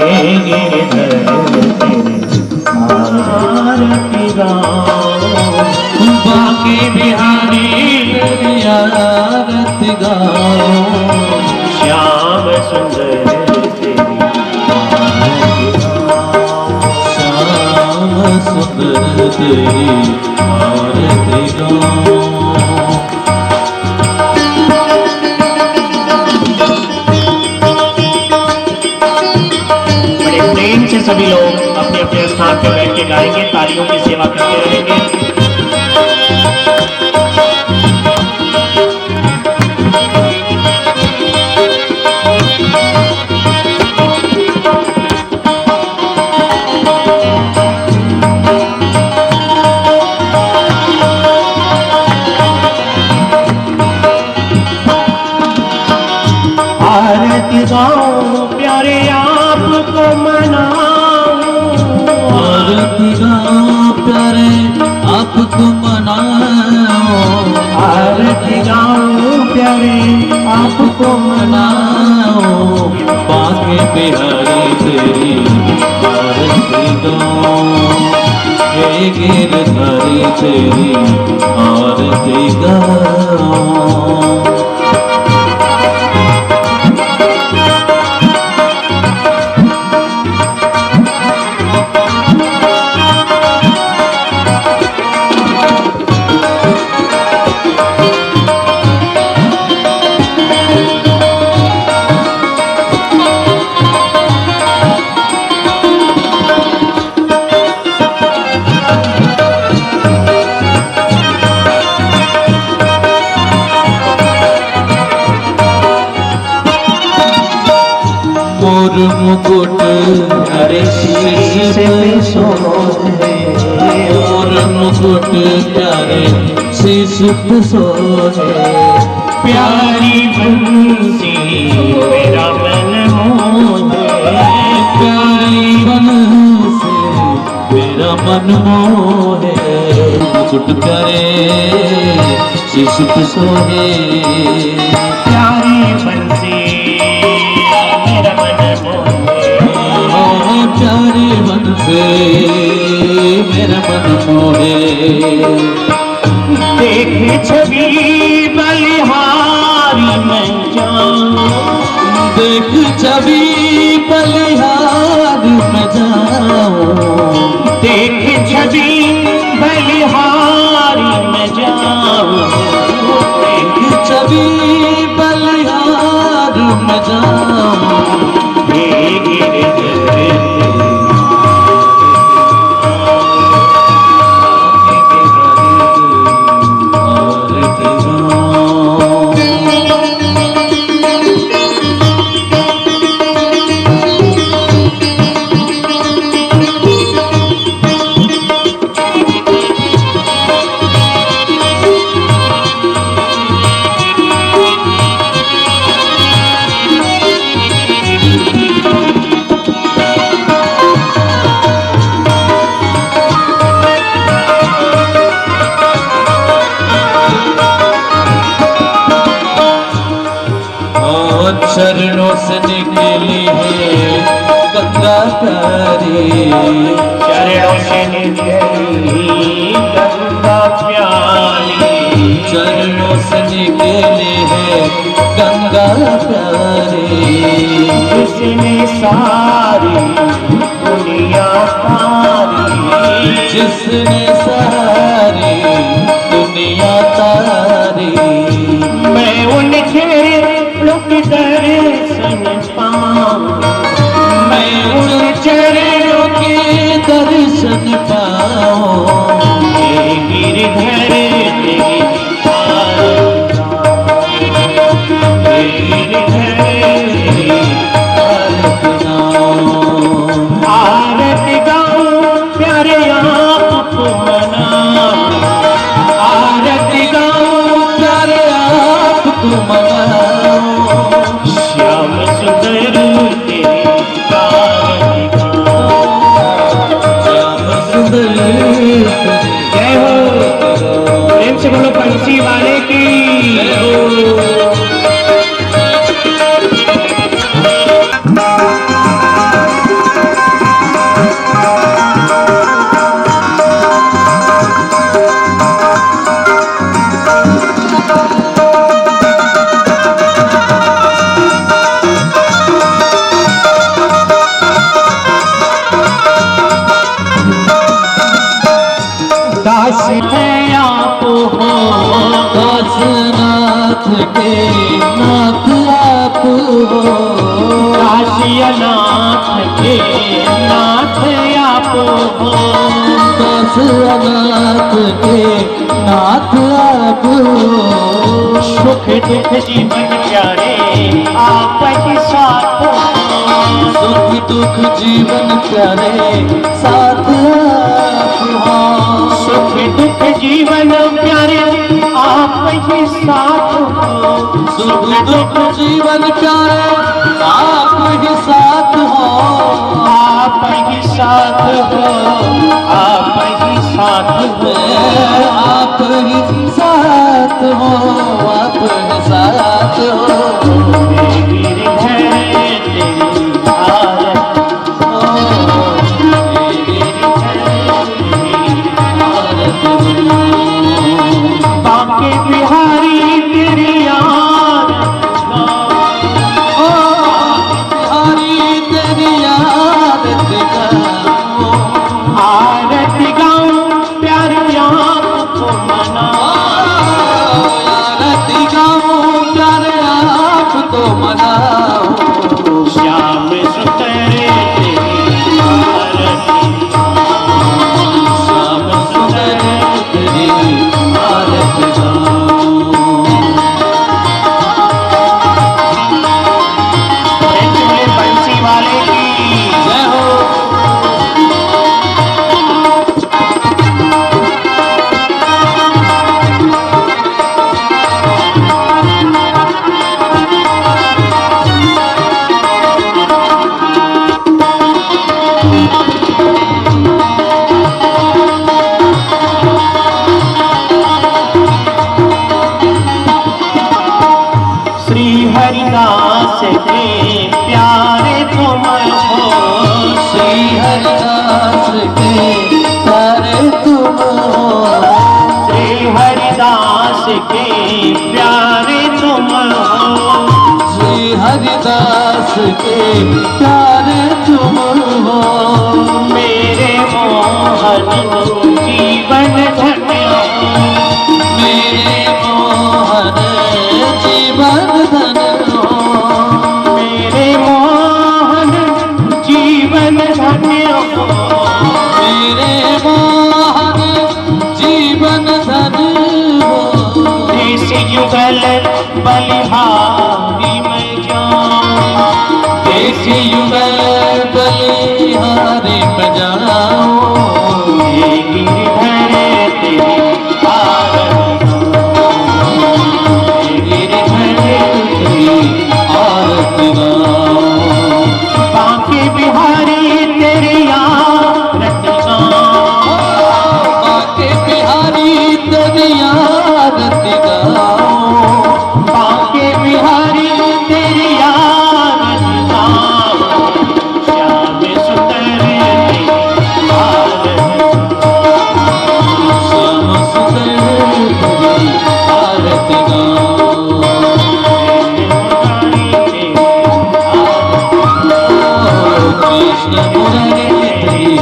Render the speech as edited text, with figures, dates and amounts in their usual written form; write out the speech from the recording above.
हे गिरधर तेरी आरती गाओ, बाके बिहारी तेरी आरती गाओ, श्याम सुंदर तेरी आरती गाओ, श्याम सुंदर तेरी आरती गाओ। सभी लोग अपने अपने स्थान पर बैठ के गाएंगे, तालियों की सेवा करते रहेंगे। आरती गाओ प्यारे आपको मनाओ, आरती गाओ प्यारे आपको मनाओ, आरती गाओ प्यारे आपको मनाओ, बाके बिहारी तेरी आरती गाओ, हे गिरधारी तेरी आरती गाओ। मोर मुकुट हरे शीश पे सोहे, मोर मुकुट प्यारे शीश पे सोहे, प्यारी बंसी मेरा मन मोहे, प्यारी बंसी मेरा मन मोहे, मुकुट प्यारे शीश पे सोहे, प्यारी बंसी मेरा मन मोहे, प्यारे मन से मेरा मन मोहे, देख छवि बलिहारी मैं जाऊं, देख छवि बलिहारी मैं जाऊं, देख छवि बलिहारी मैं जाऊं, देख छवि बलिहारी मैं जाऊं, हे गिरधर चरणों से निकली है गंगा प्यारी, चरणों से निकली गंगा प्यारी, चरणों से निकली है गंगा प्यारी, जिसने सारी दुनिया तारी, जिसने सारी दुनिया तारी, मैं उनके लुक दर्शन पाऊं, मैं उन चरणों के दर्शन पाऊं, हे गिरधर तेरी आरती गाऊं प्यारे आपको मनाऊं, आरती गाऊं प्यारे आपको मनाऊं, श्याम सुंदर तेरी आरती गाऊं, श्याम सुंदर जय हो। अनाथ के नाथ आप हो, दास अनाथ के नाथ आप हो। सुख दुख जीवन प्यारे आप ही साथ हो, सुख दुख जीवन प्यारे साथ आप हो। सुख दुख जीवन प्यारे आप ही साथ हो, सुख दुख जीवन प्यारे आप ही साथ हो। आप ही साथ हो, आप ही साथ हो, आप ही साथ हो, आप ही साथ हो। वीर है तेरी आरत बांके बिहारी तेरी आरत हरी तेरी आरत गाऊं, आरत गाऊं प्यारी आपको मनाऊं, आरत गाऊं प्यारे आपको मनाऊं। श्याम सुंदर तेरी आरती, श्याम सुंदर तेरी आरत गाऊं। चले बंसी वाले की जय हो। श्री हरिदास के प्यारे तुम हो, श्री हरिदास के प्यारे तुम हो। श्री हरिदास के प्यारे तुम हो, श्री हरिदास के प्यारे तुम हो। मेरे मोहन जीवन धन्य हो, मेरे मोहन जीवन धन हो। मेरे मोहन जीवन धन्य हो, मेरे मोहन जीवन धन हो। देश युगल बलिहारी मैं जाऊं, देश युगल बलिहारी में जाऊं। हे गिरधर तेरी आरती, हे गिरधर तेरी आरत गाऊं। बांके बिहारी तेरी आरत गाऊं, बांके बिहारी तेरी आरत गाऊं। बांके बिहारी तेरी आरत गाऊं, श्याम सुंदर तेरी आरत, श्याम सुंदर तेरी आरत गाऊं। मुरारी तेरी आरत, कृष्ण मुरारी तेरी